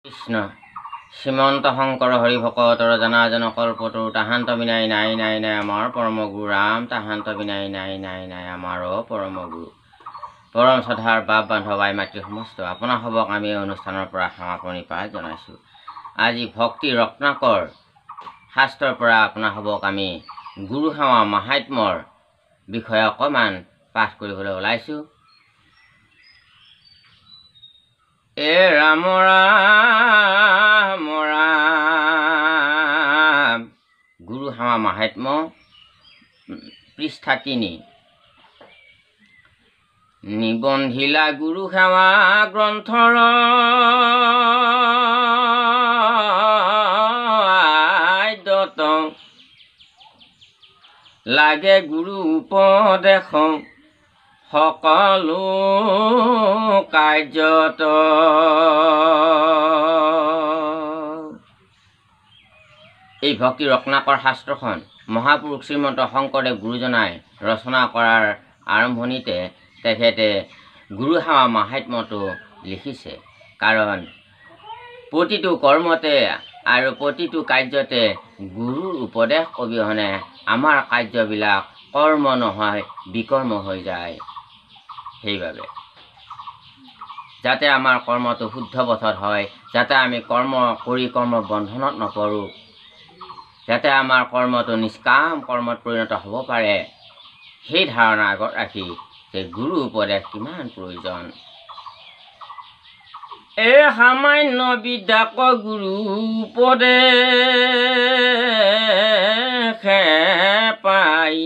কৃষ্ণ শ্ৰীমন্ত শংকৰ হৰি ভকতৰ জনাজন কল্পতৰু তাহান্ত বিনাই নাই নাই নাই আমাৰ পৰম গুৰু ৰাম তাহান্ত বিনাই নাই নাই নাই আমাৰো পৰম গুৰু পৰম শ্ৰদ্ধাৰ বাপ বান্ধৱ আই মাতৃ সমস্ত আপোনাসৱক আমি অনুষ্ঠানৰ পৰা সেৱা প্ৰণিপাত জনাইছোঁ। আজি ভক্তি ৰত্নাকৰ শাস্ত্ৰৰ পৰা আপোনাসৱক আমি গুৰু সেৱা মাহাত্ম্যৰ বিষয়ে অকণমান পাঠ কৰিবলৈ ওলাইছোঁ। এ ৰাম ৰাম ৰাম গুৰু সেৱা মাহাত্ম্য পৃষ্ঠা 3 নিবন্ধিলা গুৰু সেৱা গ্ৰন্থৰ আদ্যত লাগে গুৰু উপদেশ সকলো কাৰ্যত। এই ভক্তি ৰত্নাকৰ শাস্ত্ৰখন মহাপুৰুষ শ্ৰীমন্ত শংকৰদেৱ গুৰুজনাই ৰচনা কৰাৰ আৰম্ভণিতে তেখেতে গুৰু সেৱা মাহাত্ম্যটো লিখিছে। কাৰণ প্ৰতিটো কৰ্মতে আৰু প্ৰতিটো কাৰ্যতে গুৰুৰ উপদেশ অবিহনে আমাৰ কাৰ্যবিলাক কৰ্ম নহয় বিকৰ্ম হৈ যায়। সেইবাবে যাতে আমাৰ কৰ্মটো শুদ্ধ পথত হয়, যাতে আমি কৰ্ম কৰি কৰ্ম বন্ধনত নপৰোঁ, যাতে আমাৰ কৰ্মটো নিষ্কাম কৰ্মত পৰিণত হ'ব পাৰে, সেই ধাৰণা আগত ৰাখি যে গুৰু উপদেশ কিমান প্ৰয়োজন। এই সামান্য বিদ্যাক গুৰু উপদেশে পাই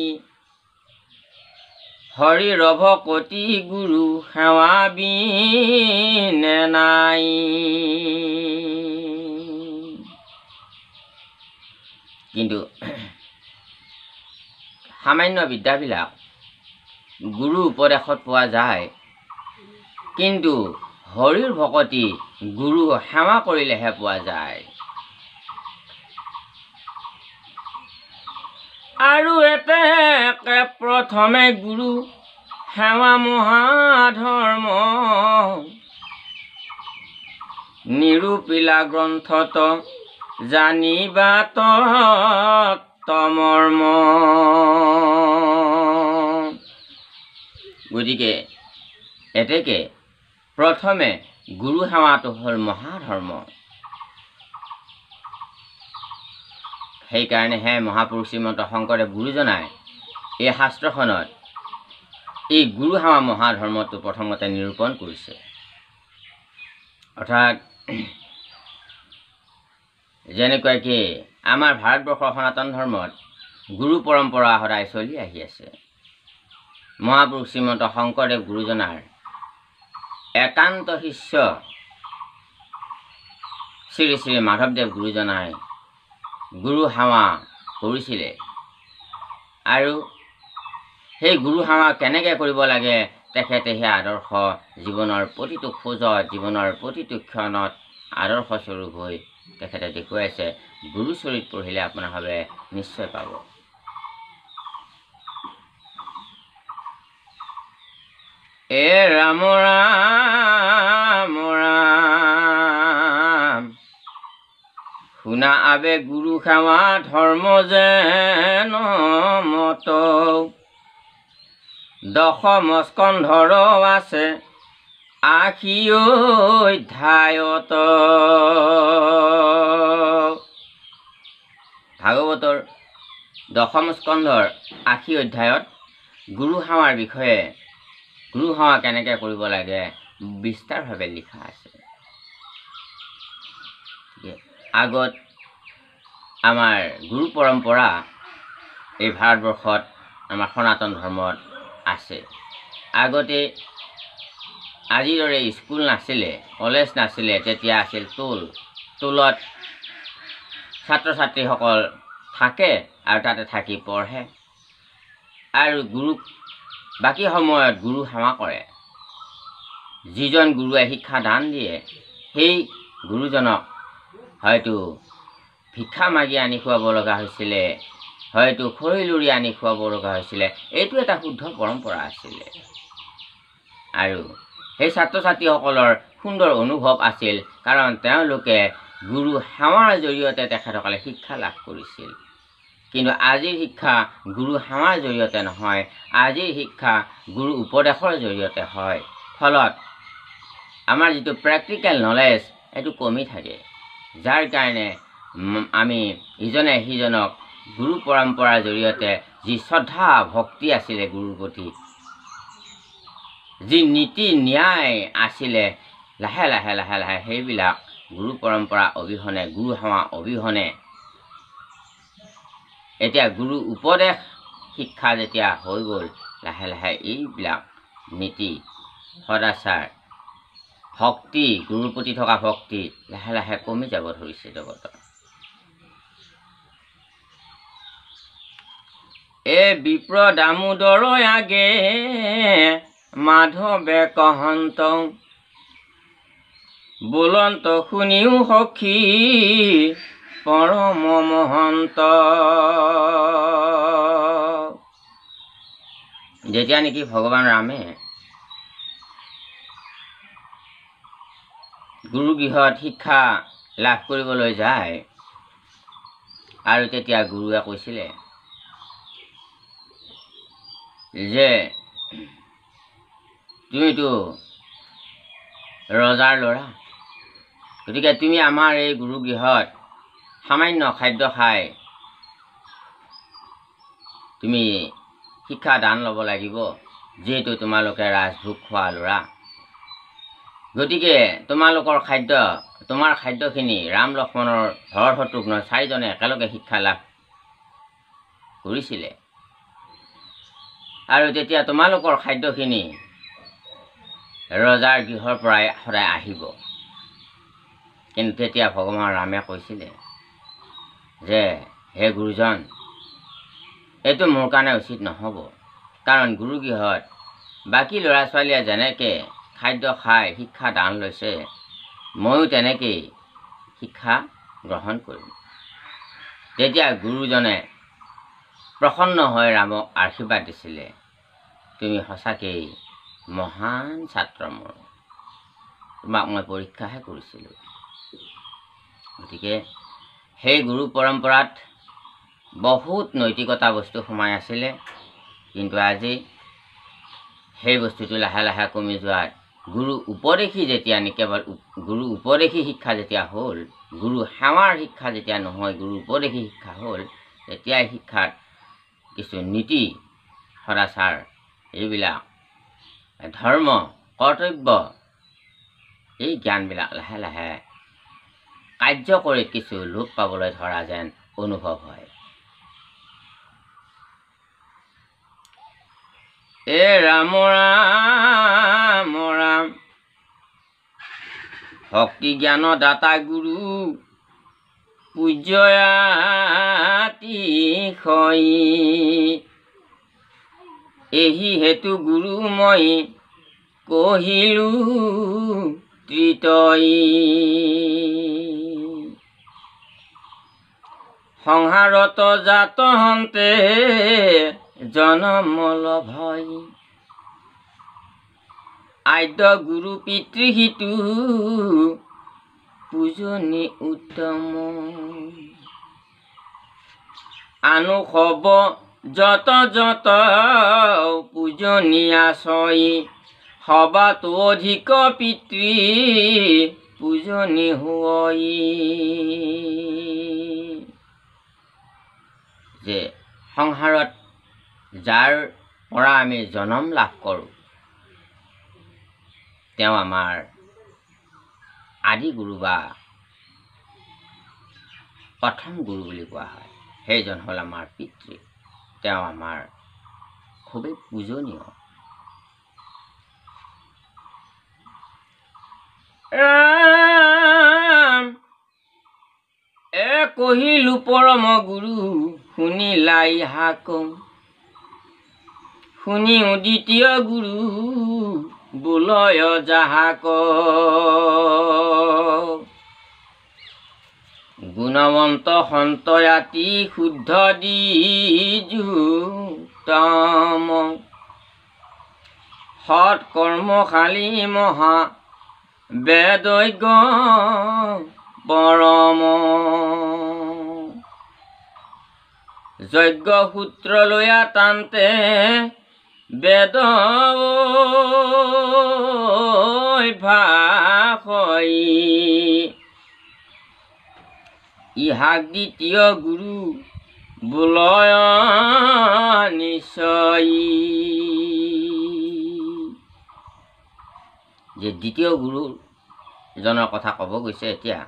হৰি ৰভ কতি গুৰু সেৱা বিনে নাই। কিন্তু সামান্য বিদ্যাবিলাক গুৰু উপদেশত পোৱা যায়, কিন্তু হৰিৰ ভকতি গুৰু সেৱা কৰিলেহে পোৱা যায়। আৰু এতেকে প্ৰথমে গুৰু সেৱা মহাধৰ্ম নিৰূপিলা গ্ৰন্থত জানিবা তমৰ্ম। গতিকে এতেকে প্ৰথমে গুৰু সেৱাটো হ'ল মহাধৰ্ম। সেইকাৰণেহে মহাপুৰুষ শ্ৰীমন্ত শংকৰদেৱ গুৰুজনাই এই শাস্ত্ৰখনত এই গুৰু সেৱা মহাধৰ্মটো প্ৰথমতে নিৰূপণ কৰিছে। অৰ্থাৎ যেনেকুৱাকৈ আমাৰ ভাৰতবৰ্ষৰ সনাতন ধৰ্মত গুৰু পৰম্পৰা সদায় চলি আহি আছে। মহাপুৰুষ শ্ৰীমন্ত শংকৰদেৱ গুৰুজনাৰ একান্ত শিষ্য শ্ৰী শ্ৰী মাধৱদেৱ গুৰুজনাই গুৰু সেৱা কৰিছিলে। আৰু সেই গুৰু সেৱা কেনেকৈ কৰিব লাগে তেখেতে সেই আদৰ্শ জীৱনৰ প্ৰতিটো খোজত, জীৱনৰ প্ৰতিটো ক্ষণত আদৰ্শস্বৰূপ হৈ তেখেতে দেখুৱাইছে। গুৰুচৰিত পঢ়িলে আপোনাৰভাৱে নিশ্চয় পাব। এ ৰাম ৰাম ৰাম শুনা আবে গুৰু সেৱা ধৰ্ম যেন মত 10ম স্কন্ধৰ আছে 80 অধ্যায়ত। ভাগৱতৰ 10ম স্কন্ধৰ 80 অধ্যায়ত গুৰু সেৱাৰ বিষয়ে, গুৰু সেৱা কেনেকৈ কৰিব লাগে বিস্তাৰভাৱে লিখা আছে। আগত আমাৰ গুৰু পৰম্পৰা এই ভাৰতবৰ্ষত আমাৰ সনাতন ধৰ্মত আছে। আগতে আজিৰ দৰে স্কুল নাছিলে, কলেজ নাছিলে, তেতিয়া আছিল টোলত ছাত্ৰ ছাত্ৰীসকল থাকে আৰু তাতে থাকি পঢ়ে আৰু গুৰুক বাকী সময়ত গুৰু সেৱা কৰে। যিজন গুৰুৱে শিক্ষা দান দিয়ে সেই গুৰুজনক হয়তো ভিক্ষা মাগি আনি খুৱাব লগা হৈছিলে, হয়তো খৰি লুৰি আনি খুৱাব লগা হৈছিলে। এইটো এটা শুদ্ধ পৰম্পৰা আছিলে। আৰু সেই ছাত্ৰ ছাত্ৰীসকলৰ সুন্দৰ অনুভৱ আছিল, কাৰণ তেওঁলোকে গুৰু সেৱাৰ জৰিয়তে তেখেতসকলে শিক্ষা লাভ কৰিছিল। কিন্তু আজিৰ শিক্ষা গুৰু সেৱাৰ জৰিয়তে নহয়, আজিৰ শিক্ষা গুৰু উপদেশৰ জৰিয়তে হয়। ফলত আমাৰ যিটো প্ৰেক্টিকেল নলেজ এইটো কমি থাকে, যাৰ কাৰণে আমি ইজনে সিজনক গুৰু পৰম্পৰাৰ জৰিয়তে যি শ্ৰদ্ধা ভক্তি আছিলে গুৰুৰ প্ৰতি, যি নীতি ন্যায় আছিলে, লাহে লাহে লাহে লাহে সেইবিলাক গুৰু পৰম্পৰা অবিহনে, গুৰু সেৱা অবিহনে, এতিয়া গুৰু উপদেশ শিক্ষা যেতিয়া হৈ গ'ল, লাহে লাহে এইবিলাক নীতি সদাচাৰ ভক্তি, গুৰুৰ প্ৰতি থকা ভক্তি লাহে লাহে কমি যাব ধৰিছে জগতৰ। বিপ্ৰ দামোদৰ আগে মাধৱে কহন্ত, বোলন্ত শুনিও সখী পৰম মহন্ত। যেতিয়া নেকি ভগৱান ৰামে গুৰু গৃহত শিক্ষা লাভ কৰিবলৈ যায়, আৰু তেতিয়া গুৰুৱে কৈছিলে যে তুমিতো ৰজাৰ ল'ৰা, গতিকে তুমি আমাৰ এই গুৰু গৃহত সামান্য খাদ্য খাই তুমি শিক্ষা দান ল'ব লাগিব, যিহেতু তোমালোকে ৰাজভোগ খোৱা ল'ৰা। গতিকে তোমালোকৰ খাদ্য, তোমাৰ খাদ্যখিনি ৰাম লক্ষ্মণৰ ভৰত শত্ৰুঘ্ন চাৰিজনে একেলগে শিক্ষা লাভ কৰিছিলে, আৰু তেতিয়া তোমালোকৰ খাদ্যখিনি ৰজাৰ গৃহৰ পৰাই সদায় আহিব। কিন্তু তেতিয়া ভগৱান ৰামে কৈছিলে যে হে গুৰুজন, এইটো মোৰ কাৰণে উচিত নহ'ব, কাৰণ গুৰু গৃহত বাকী ল'ৰা ছোৱালীয়ে যেনেকৈ খাদ্য খাই শিক্ষা দান লৈছে, ময়ো তেনেকেই শিক্ষা গ্ৰহণ কৰিম। তেতিয়া গুৰুজনে প্ৰসন্ন হৈ ৰামক আশীৰ্বাদ দিছিলে, তুমি সঁচাকেই মহান ছাত্ৰ মোৰ, তোমাক মই পৰীক্ষাহে কৰিছিলোঁ। গতিকে সেই গুৰু পৰম্পৰাত বহুত নৈতিকতা বস্তু সোমাই আছিলে, কিন্তু আজি সেই বস্তুটো লাহে লাহে কমি যোৱাত গুৰু উপদেশী যেতিয়া কেৱল গুৰু উপদেশী শিক্ষা যেতিয়া হ'ল, গুৰু সেৱাৰ শিক্ষা যেতিয়া নহয়, গুৰু উপদেশী শিক্ষা হ'ল, তেতিয়াই শিক্ষাত কিছু নীতি সদাচাৰ, এইবিলাক ধৰ্ম কৰ্তব্য, এই জ্ঞানবিলাক লাহে লাহে কাৰ্যকৰীত কিছু লোপ পাবলৈ ধৰা যেন অনুভৱ হয়। ৰাম ৰাম ৰাম ভক্তি জ্ঞান দাতা গুৰু পূজ্যয়াতিশয়, এহি হেতু গুৰু মই কহিলো ত্ৰিতয়। সংহাৰত জাত হন্তে জনমল ভয়, আদ্য গুৰু পিতৃহিতু পূজনী উত্তম। আনুসব যত যত পূজনীয়া ছয়, সবাতো অধিক পিতৃ পূজনী হয়। যে সংসাৰত যাৰ পৰা আমি জন্ম লাভ কৰোঁ, তেওঁ আমাৰ আদি গুৰু বা প্ৰথম গুৰু বুলি কোৱা হয়। সেইজন হ'ল আমাৰ পিতৃ, তেওঁ আমাৰ খুবেই পূজনীয়। কহিলো পৰম গুৰু শুনিলাই হাক, শুনিও দ্বিতীয় গুৰু বোলয় যাহাক। গুণৱন্ত সন্তয়াতি শুদ্ধ দ্বিজুতম, সৎ কৰ্মশালী মহা বেদজ্ঞ পৰম যজ্ঞ সূত্ৰ লৈয়া তান্তে বেদ ভাষই ইহাক দ্বিতীয় গুৰু বোলয় নিশ্চয়। যে দ্বিতীয় গুৰুজনৰ কথা ক'ব গৈছে এতিয়া,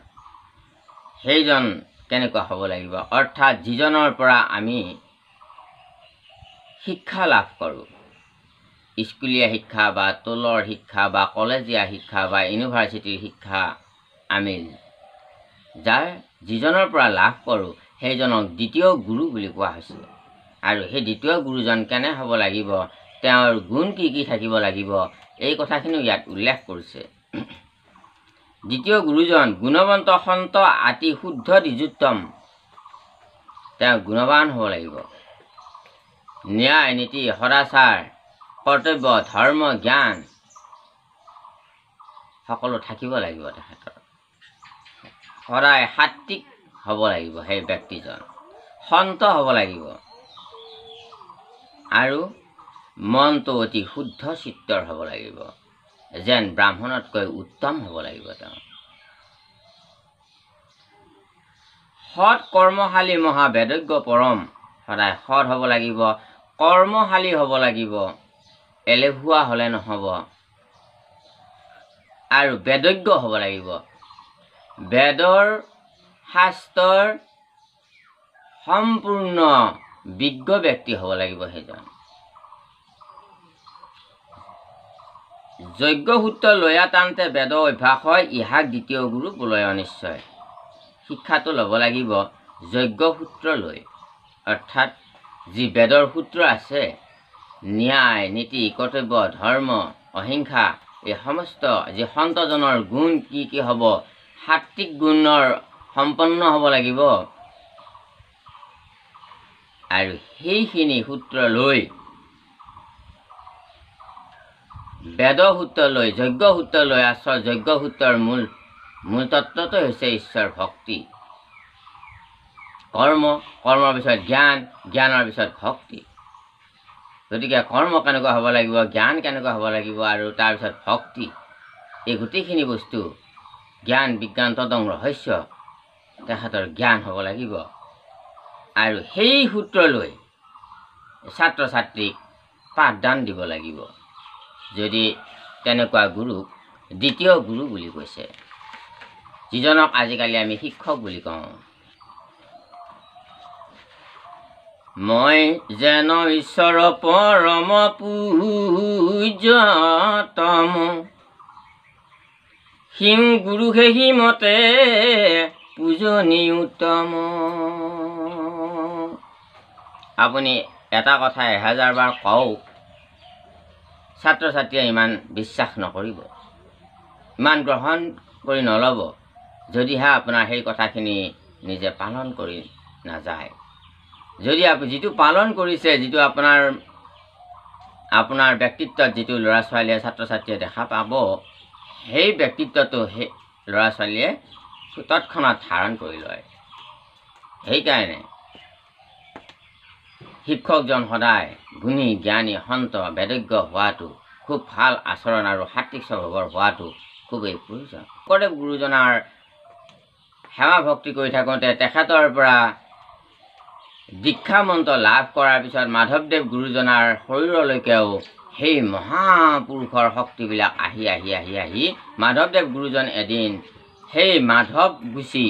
সেইজন কেনেকুৱা হ'ব লাগিব, অৰ্থাৎ যিজনৰ পৰা আমি শিক্ষা লাভ কৰোঁ, স্কুলীয়া শিক্ষা বা টোলৰ শিক্ষা বা কলেজীয়া শিক্ষা বা ইউনিভাৰ্চিটিৰ শিক্ষা আমি যিজনৰ পৰা লাভ কৰোঁ সেইজনক দ্বিতীয় গুৰু বুলি কোৱা হৈছে। আৰু সেই দ্বিতীয় গুৰুজন কেনে হ'ব লাগিব, তেওঁৰ গুণ কি কি থাকিব লাগিব, এই কথাখিনিও ইয়াত উল্লেখ কৰিছে। দ্বিতীয় গুৰুজন গুণৱন্ত সন্ত আতি শুদ্ধ দ্বিজোত্তম, তেওঁ গুণৱান হ'ব লাগিব। ন্যায় নীতি সদাচাৰ কৰ্তব্য ধৰ্ম জ্ঞান সকলো থাকিব লাগিব তেখেতৰ। সদায় সাত্বিক হ'ব লাগিব সেই ব্যক্তিজন, সন্ত হ'ব লাগিব আৰু মনটো অতি শুদ্ধ চিত্তৰ হ'ব লাগিব, যেন ব্ৰাহ্মণতকৈ উত্তম হ'ব লাগিব তেওঁ। সৎ কৰ্মশালী মহা বেদজ্ঞ পৰম, সদায় সৎ হ'ব লাগিব, কৰ্মশালী হ'ব লাগিব, এলেহুৱা হ'লে নহ'ব, আৰু বেদজ্ঞ হ'ব লাগিব। বেদৰ শাস্ত্ৰৰ সম্পূৰ্ণ বিজ্ঞ ব্যক্তি হ'ব লাগিব সেইজন। যজ্ঞ সূত্ৰ লৈয়া তান্তে বেদ অভ্যাস হয় ইহাক দ্বিতীয় গুৰু বোলয় নিশ্চয়। শিক্ষাটো ল'ব লাগিব যজ্ঞ সূত্ৰ লৈ, অৰ্থাৎ যি বেদৰ সূত্ৰ আছে, ন্যায় নীতি কৰ্তব্য ধৰ্ম অহিংসা, এই সমস্ত যি সন্তজনৰ গুণ কি কি হ'ব, সাত্বিক গুণৰ সম্পন্ন হ'ব লাগিব। আৰু সেইখিনি সূত্ৰ লৈ বেদ সূত্ৰ লৈ যজ্ঞ সূত্ৰ লৈ আচল যজ্ঞ সূত্ৰৰ মূল তত্ত্বটো হৈছে ঈশ্বৰ ভক্তি। কৰ্মৰ পিছত জ্ঞান, জ্ঞানৰ পিছত ভক্তি। গতিকে কৰ্ম কেনেকুৱা হ'ব লাগিব, জ্ঞান কেনেকুৱা হ'ব লাগিব, আৰু তাৰপিছত ভক্তি, এই গোটেইখিনি বস্তু জ্ঞান বিজ্ঞান তদং ৰহস্য তেখেতৰ জ্ঞান হ'ব লাগিব। আৰু সেই সূত্ৰ লৈ ছাত্ৰ ছাত্ৰীক পাঠদান দিব লাগিব। যদি তেনেকুৱা গুৰুক দ্বিতীয় গুৰু বুলি কৈছে, যিজনক আজিকালি আমি শিক্ষক বুলি কওঁ। মই যেন ঈশ্বৰ পৰম পূজ্যতম, সিং গুৰু সেহি মতে পূজনীয়োত্তম। আপুনি এটা কথা 1000 বাৰ কওক, ছাত্ৰ ছাত্ৰীয়ে ইমান বিশ্বাস নকৰিব, ইমান গ্ৰহণ কৰি নল'ব, যদিহে আপোনাৰ সেই কথাখিনি নিজে পালন কৰি নাযায়। যদি যিটো পালন কৰিছে, যিটো আপোনাৰ ব্যক্তিত্বত যিটো ল'ৰা ছোৱালীয়ে ছাত্ৰ ছাত্ৰীয়ে দেখা পাব, সেই ব্যক্তিত্বটো সেই ল'ৰা ছোৱালীয়ে তৎক্ষণাত ধাৰণ কৰি লয়। সেইকাৰণে শিক্ষকজন সদায় গুণী জ্ঞানী সন্ত বেদজ্ঞ হোৱাটো, খুব ভাল আচৰণ আৰু সাত্বিক স্বভাৱৰ হোৱাটো খুবেই প্ৰয়োজন। শংকৰদেৱ গুৰুজনাৰ সেৱা ভক্তি কৰি থাকোঁতে তেখেতৰ পৰা দীক্ষা মন্ত্ৰ লাভ কৰাৰ পিছত মাধৱদেৱ গুৰুজনাৰ শৰীৰলৈকেও সেই মহাপুৰুষৰ শক্তিবিলাক আহি আহি আহি আহি মাধৱদেৱ গুৰুজন এদিন সেই মাধৱ গুচি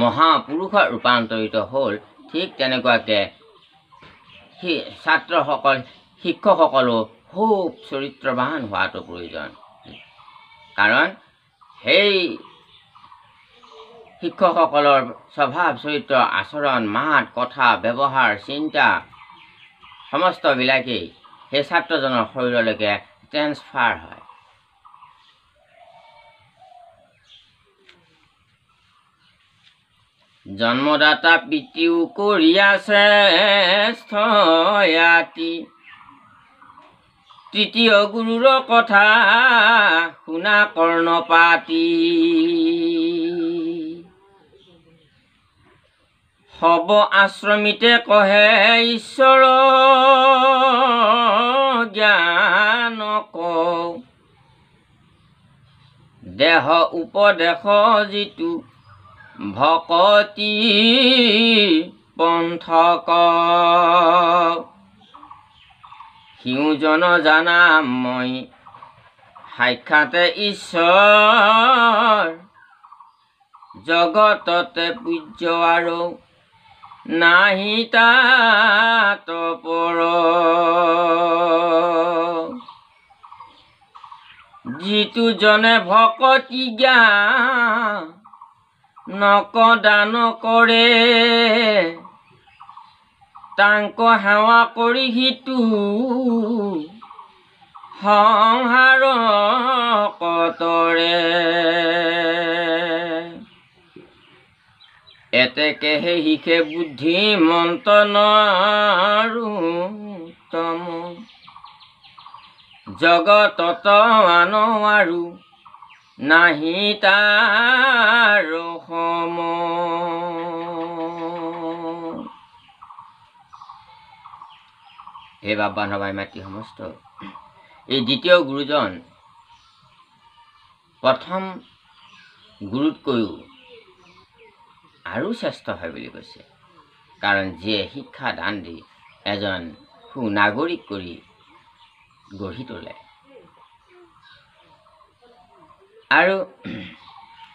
মহাপুৰুষত ৰূপান্তৰিত হ'ল। ঠিক তেনেকুৱাকৈ ছাত্ৰসকল শিক্ষকসকলো খুব চৰিত্ৰৱান হোৱাটো প্ৰয়োজন। কাৰণ সেই শিক্ষকসকলৰ স্বভাৱ চৰিত্ৰ আচৰণ মাত কথা ব্যৱহাৰ চিন্তা সমস্তবিলাকেই সেই ছাত্ৰজনৰ শৰীৰলৈকে ট্ৰেন্সফাৰ হয়। জন্মদাতা পিতৃও কৰিয়া শ্ৰেষ্ঠ য়াতি, তৃতীয় গুৰুৰ কথা শুনা কৰ্ণপাতি হব আশ্ৰমিতে কহে ঈশ্বৰ জ্ঞান কওঁ দেহ উপদেশ যিটো ভকতি পন্থক সিউজন জানা মই সাক্ষাতে ঈশ্বৰ জগততে পূজ্য আৰু নাহি তাত পৰ যিটো জনে ভকতি জ্ঞান নকদান কৰে তাংক সেৱা কৰি সিটো সংসাৰ কতৰে এতেকেহে শিখে বুদ্ধি মন্থনৰুত্তম জগতত আনো আৰু নাহি তাৰ সম হে বাবা নবাই মাতৃ সমস্ত এই দ্বিতীয় গুৰুজন প্ৰথম গুৰুতকৈও আৰু শ্ৰেষ্ঠ হয় বুলি কৈছে কাৰণ যিয়ে শিক্ষা দান দি এজন সুনাগৰিক কৰি গঢ়ি তোলে আৰু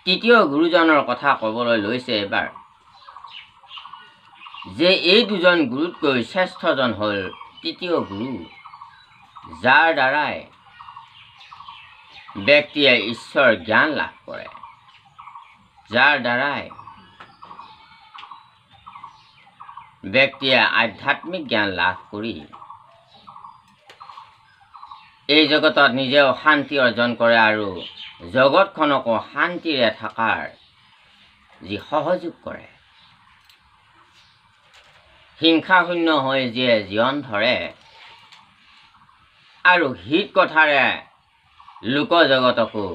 তৃতীয় গুৰুজনৰ কথা ক'বলৈ লৈছে এবাৰ যে এই দুজন গুৰুতকৈ শ্ৰেষ্ঠজন হ'ল তৃতীয় গুৰু যাৰ দ্বাৰাই ব্যক্তিয়ে ঈশ্বৰ জ্ঞান লাভ কৰে যাৰ দ্বাৰাই ব্যক্তিয়ে আধ্যাত্মিক জ্ঞান লাভ কৰি এই জগতত নিজেও শান্তি অৰ্জন কৰে আৰু জগতখনকো শান্তিৰে থকাৰ যি সহযোগ কৰে হিংসা শূন্য হৈ যিয়ে জীৱন ধৰে আৰু হিত কথাৰে লোক জগতকো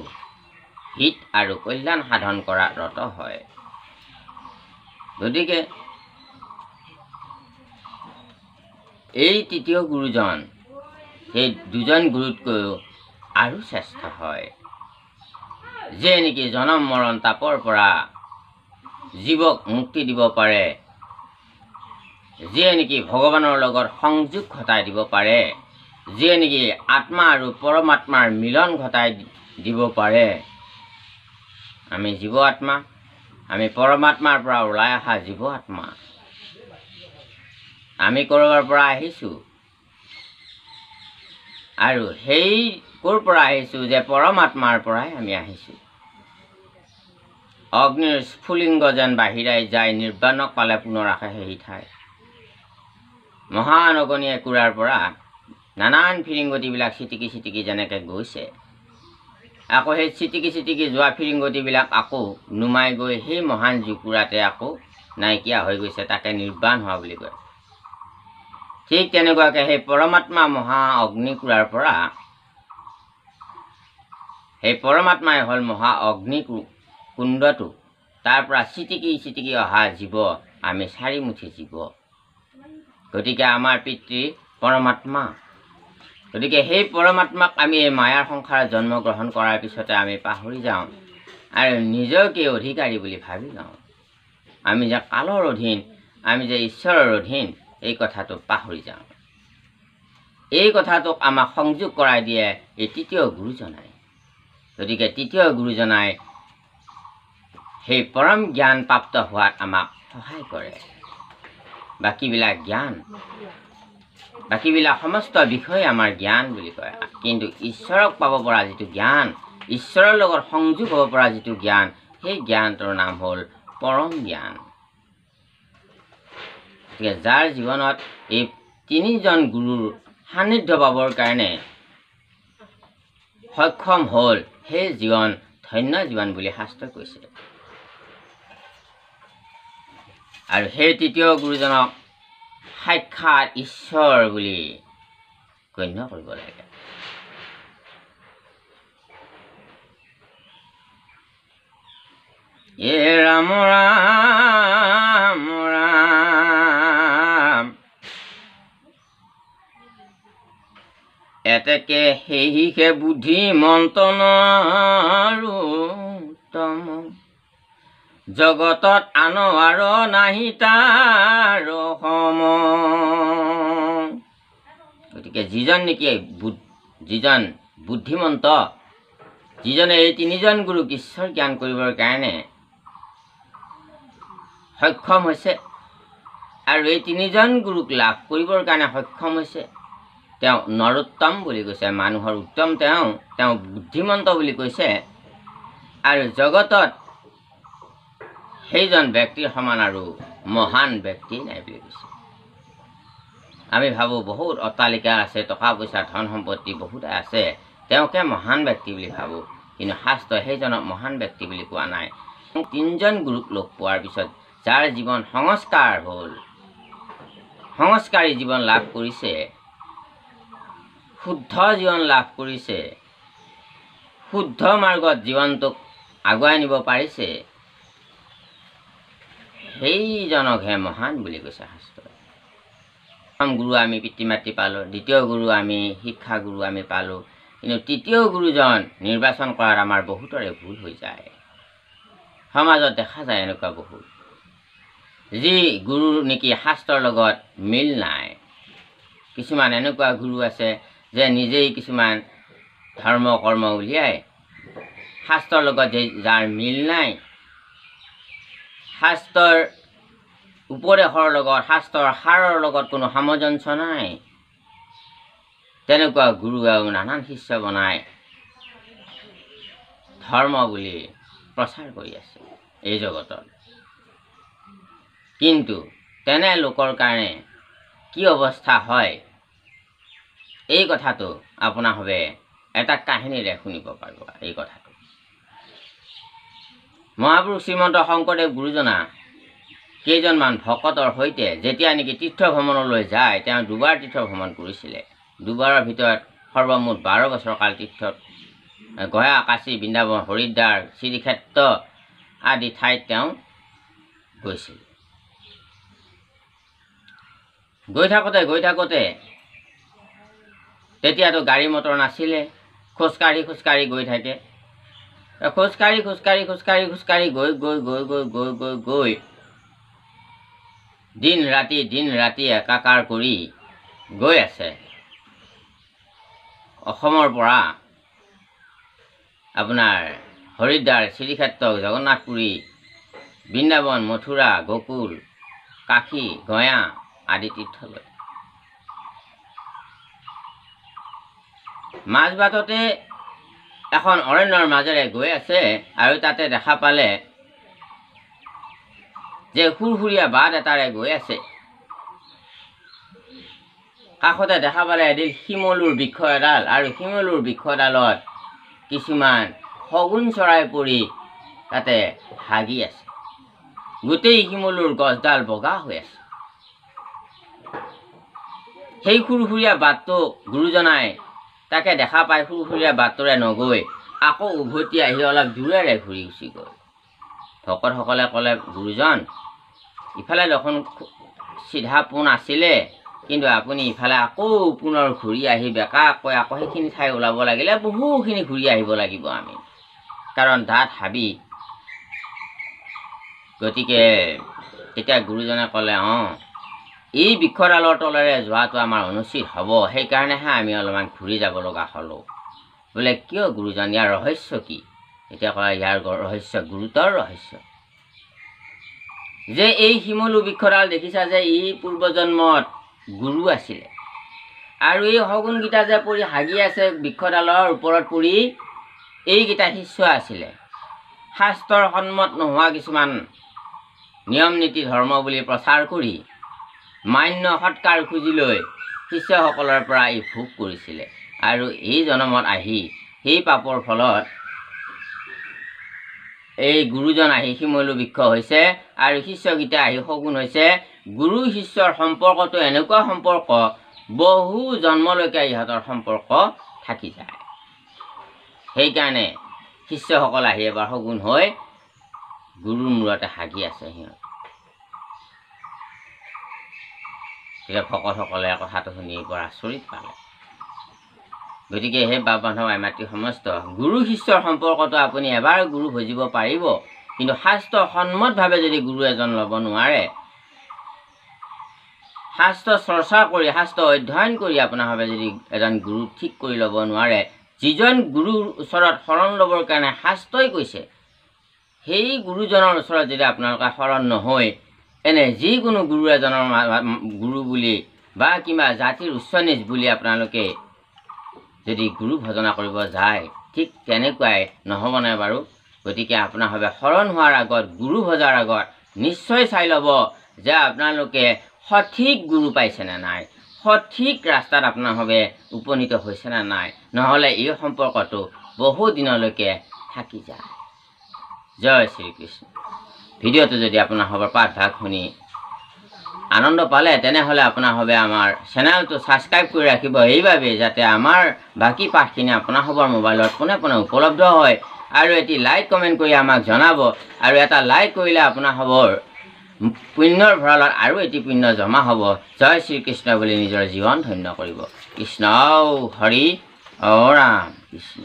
হিত আৰু কল্যাণ সাধন কৰাত ৰত হয় গতিকে এই তৃতীয় গুৰুজন সেই দুজন গুৰুতকৈও আৰু শ্ৰেষ্ঠ হয় যে নেকি জনম মৰণ তাপৰ পৰা জীৱক মুক্তি দিব পাৰে যিয়ে নেকি ভগৱানৰ লগত সংযোগ ঘটাই দিব পাৰে যিয়ে নেকি আত্মা আৰু পৰমাত্মাৰ মিলন ঘটাই দিব পাৰে আমি জীৱ আত্মা আমি পৰমাত্মাৰ পৰা ওলাই অহা জীৱ আত্মা আমি ক'ৰবাৰ পৰা আহিছোঁ আৰু সেই ক'ৰ পৰা আহিছোঁ যে পৰমাত্মাৰ পৰাই আমি আহিছোঁ অগ্নিৰ স্ফুলিংগ যেন বাহিৰাই যায় নিৰ্বাণক পালে পুনৰ আহে সেই ঠাই মহান অগ্নি একুৰাৰ পৰা নানান ফিৰিংগতিবিলাক চিটিকি চিটিকি যেনেকৈ গৈছে আকৌ সেই চিটিকি চিটিকি যোৱা ফিৰিংগতিবিলাক আকৌ নুমাই গৈ সেই মহান জুকুৰাতে আকৌ নাইকিয়া হৈ গৈছে তাকে নিৰ্বাণ হোৱা বুলি কয় ঠিক তেনেকুৱাকৈ সেই পৰমাত্মা মহা অগ্নিকুৰাৰ পৰা সেই পৰমাত্মাই হ'ল মহা অগ্নি কুণ্ডটো তাৰ পৰা চিটিকি চিটিকি অহা জীৱ আমি চাৰিমুঠি জীৱ গতিকে আমাৰ পিতৃ পৰমাত্মা গতিকে সেই পৰমাত্মাক আমি এই মায়াৰ সংসাৰত জন্মগ্ৰহণ কৰাৰ পিছতে আমি পাহৰি যাওঁ আৰু নিজকে অধিকাৰী বুলি ভাবি লওঁ আমি যে কালৰ অধীন আমি যে ঈশ্বৰৰ অধীন এই কথাটো পাহৰি যাওঁ এই কথাটোক আমাক সংযোগ কৰাই দিয়ে এই তৃতীয় গুৰুজনাই গতিকে তৃতীয় গুৰুজনাই সেই পৰম জ্ঞান প্ৰাপ্ত হোৱাত আমাক সহায় কৰে বাকীবিলাক জ্ঞান বাকীবিলাক সমস্ত বিষয়ে আমাৰ জ্ঞান বুলি কয় কিন্তু ঈশ্বৰক পাব পৰা যিটো জ্ঞান ঈশ্বৰৰ লগত সংযোগ হ'ব পৰা যিটো জ্ঞান সেই জ্ঞানটোৰ নাম হ'ল পৰম জ্ঞান গতিকে যাৰ জীৱনত এই তিনিজন গুৰুৰ সান্নিধ্য পাবৰ কাৰণে সক্ষম হ'ল সেই জীৱন ধন্য জীৱন বুলি শাস্ত্ৰই কৈছে আৰু সেই তৃতীয় গুৰুজনক সাক্ষাৎ ঈশ্বৰ বুলি গণ্য কৰিব লাগে এ ৰাম ৰাম ৰাম এতেকে সেইহে বুদ্ধি মন্ত্ৰণৰ উত্তম জগতত আন আৰু নাহি তাৰ সম। গতিকে যিজন নেকি যিজন বুদ্ধিমন্ত, যিজনে এই তিনিজন গুৰুক ঈশ্বৰ জ্ঞান কৰিবৰ কাৰণে সক্ষম হৈছে আৰু এই তিনিজন গুৰুক লাভ কৰিবৰ কাৰণে সক্ষম হৈছে, তেওঁ নৰোত্তম বুলি কৈছে, মানুহৰ উত্তম তেওঁ বুদ্ধিমন্ত বুলি কৈছে। আৰু জগতত সেইজন ব্যক্তিৰ সমান আৰু মহান ব্যক্তি নাই বুলি কৈছে। আমি ভাবোঁ বহুত অট্টালিকা আছে, টকা পইচা ধন সম্পত্তি বহুত আছে, তেওঁকে মহান ব্যক্তি বুলি ভাবোঁ, কিন্তু শাস্ত্ৰই সেইজনক মহান ব্যক্তি বুলি কোৱা নাই। তিনিজন গুৰুক লগ পোৱাৰ পিছত যাৰ জীৱন সংস্কাৰ হ'ল, সংস্কাৰী জীৱন লাভ কৰিছে, শুদ্ধ জীৱন লাভ কৰিছে, শুদ্ধ মাৰ্গত জীৱনটোক আগুৱাই নিব পাৰিছে, সেইজনকহে মহান বুলি কৈছে শাস্ত্ৰই। প্ৰথম গুৰু আমি পিতৃ মাতৃ পালোঁ, দ্বিতীয় গুৰু আমি শিক্ষাগুৰু আমি পালোঁ, কিন্তু তৃতীয় গুৰুজন নিৰ্বাচন কৰাত আমাৰ বহুতৰে ভুল হৈ যায়। সমাজত দেখা যায় এনেকুৱা বহুত, যি গুৰু নেকি শাস্ত্ৰৰ লগত মিল নাই। কিছুমান এনেকুৱা গুৰু আছে যে নিজেই কিছুমান ধৰ্ম কৰ্ম উলিয়াই, শাস্ত্ৰৰ লগত যাৰ মিল নাই, শাস্ত্ৰৰ উপদেশৰ লগত, শাস্ত্ৰৰ সাৰৰ লগত কোনো সামঞ্জস্য নাই, তেনেকুৱা গুৰু আৰু নানান শিষ্য বনাই ধৰ্ম বুলি প্ৰচাৰ কৰি আছে এই জগতত। কিন্তু তেনে লোকৰ কাৰণে কি অৱস্থা হয়, এই কথাটো আপোনাসৱে এটা কাহিনীৰে শুনিব পাৰিব। এই কথাটো মহাপুৰুষ শ্ৰীমন্ত শংকৰদেৱ গুৰুজনা কেইজনমান ভকতৰ সৈতে যেতিয়া নেকি তীৰ্থ ভ্ৰমণলৈ যায়, তেওঁ দুবাৰ তীৰ্থ ভ্ৰমণ কৰিছিলে। দুবাৰৰ ভিতৰত সৰ্বমুঠ 12 বছৰ কাল তীৰ্থত গয়া, কাশী, বৃন্দাবন, হৰিদ্বাৰ, শ্ৰীক্ষেত্ৰ আদি ঠাইত তেওঁ গৈছিল। গৈ থাকোঁতে তেতিয়াতো গাড়ী মটৰ নাছিলে, খোজকাঢ়ি গৈ থাকে। খোজকাঢ়ি গৈ দিন ৰাতি একাকাৰ কৰি গৈ আছে। অসমৰ পৰা আপোনাৰ হৰিদ্বাৰ, শ্ৰীক্ষেত্ৰ, জগন্নাথপুৰী, বৃন্দাবন, মথুৰা, গোকুল, কাশী, গয়া আদি তীৰ্থলৈ। মাজবাটতে এখন অৰণ্যৰ মাজেৰে গৈ আছে আৰু তাতে দেখা পালে যে সুৰসুৰীয়া বাট এটাৰে গৈ আছে। কাষতে দেখা পালে এডাল শিমলুৰ বৃক্ষ এডাল, আৰু শিমলুৰ বৃক্ষডালত কিছুমান শগুন চৰাই পৰি তাতে হাগি আছে। গোটেই শিমলুৰ গছডাল বগা হৈ আছে। সেই সুৰসুৰীয়া বাটটো গুৰুজনাই তাকে দেখা পাই সুৰসুৰীয়া বাটটোৰে নগৈ আকৌ উভতি আহি অলপ দূৰেৰে ঘূৰি গুচি গ'ল। ভকতসকলে ক'লে, গুৰুজন ইফালে দেখোন চিধা পোন আছিলে, কিন্তু আপুনি ইফালে আকৌ পুনৰ ঘূৰি আহি বেকাকৈ আকৌ সেইখিনি ঠাই ওলাব লাগিলে বহুখিনি ঘূৰি আহিব লাগিব আমি, কাৰণ তাত হাবি। গতিকে তেতিয়া গুৰুজনে ক'লে, এই বৃক্ষডালৰ তলেৰে যোৱাটো আমাৰ অনুচিত হ'ব, সেইকাৰণেহে আমি অলপমান ঘূৰি যাব লগা হ'লোঁ। বোলে কিয় গুৰুজন, ইয়াৰ ৰহস্য কি? এতিয়া কয়, ইয়াৰ ৰহস্য গুৰুতৰ ৰহস্য যে এই শিমলু বৃক্ষডাল দেখিছা যে ই পূৰ্বজন্মত গুৰু আছিলে, আৰু এই শগুনকেইটা যে পৰি হাগি আছে বৃক্ষডালৰ ওপৰত পৰি, এইকেইটা শিষ্য আছিলে। শাস্ত্ৰৰ সন্মত নোহোৱা কিছুমান নিয়ম নীতি ধৰ্ম বুলি প্ৰচাৰ কৰি মান্য সৎকাৰ খুজি লৈ শিষ্যসকলৰ পৰা ই ভোগ কৰিছিলে, আৰু এই জন্মত আহি সেই পাপৰ ফলত এই গুৰুজন আহি শিমলু বৃক্ষ হৈছে আৰু শিষ্যকেইটা আহি শগুন হৈছে। গুৰু শিষ্যৰ সম্পৰ্কটো এনেকুৱা সম্পৰ্ক, বহু জন্মলৈকে ইহঁতৰ সম্পৰ্ক থাকি যায়। সেইকাৰণে শিষ্যসকল আহি এবাৰ শগুন হৈ গুৰুৰ মূৰতে হাগি আছে সিহঁত। তেতিয়া ভকতসকলে কথাটো শুনি বৰ আচৰিত পালে। গতিকে সেই বাপ বান্ধৱ আই মাতৃ সমস্ত গুৰু শিষ্যৰ সম্পৰ্কটো আপুনি এবাৰ গুৰু ভজিব পাৰিব, কিন্তু শাস্ত্ৰ সন্মতভাৱে যদি গুৰু এজন ল'ব নোৱাৰে, শাস্ত্ৰ চৰ্চা কৰি শাস্ত্ৰ অধ্যয়ন কৰি আপোনাৰ ভাৱে যদি এজন গুৰু ঠিক কৰি ল'ব নোৱাৰে, যিজন গুৰুৰ ওচৰত শৰণ ল'বৰ কাৰণে শাস্ত্ৰই কৈছে, সেই গুৰুজনৰ ওচৰত যদি আপোনালোকে শৰণ নহয়, এনে যিকোনো গুৰু এজনৰ গুৰু বুলি বা কিবা জাতিৰ উচ্চ নিচ বুলি আপোনালোকে যদি গুৰু ভজনা কৰিব যায়, ঠিক তেনেকুৱাই নহ'বনে বাৰু? গতিকে আপোনাৰ ভাৱে শৰণ হোৱাৰ আগত, গুৰু ভজাৰ আগত নিশ্চয় চাই ল'ব যে আপোনালোকে সঠিক গুৰু পাইছেনে নাই, সঠিক ৰাস্তাত আপোনাৰ ভাৱে উপনীত হৈছেনে নাই, নহ'লে এই সম্পৰ্কটো বহু দিনলৈকে থাকি যায়। জয় শ্ৰীকৃষ্ণ। ভিডিঅ'টো যদি আপোনাৰ হ'ব পাঠভাগ শুনি আনন্দ পালে, তেনেহ'লে আপোনাৰ হবে আমাৰ চেনেলটো ছাবস্ক্ৰাইব কৰি ৰাখিব, এইবাবেই যাতে আমাৰ বাকী পাঠখিনি আপোনাৰ হ'বৰ মোবাইলত পোনে পোনে উপলব্ধ হয়। আৰু এটি লাইক কমেণ্ট কৰি আমাক জনাব, আৰু এটা লাইক কৰিলে আপোনাৰ হ'বৰ পুণ্যৰ ভঁৰালত আৰু এটি পুণ্য জমা হ'ব। জয় শ্ৰীকৃষ্ণ বুলি নিজৰ জীৱন ধন্য কৰিব। কৃষ্ণ হৰি, ৰাম কৃষ্ণ।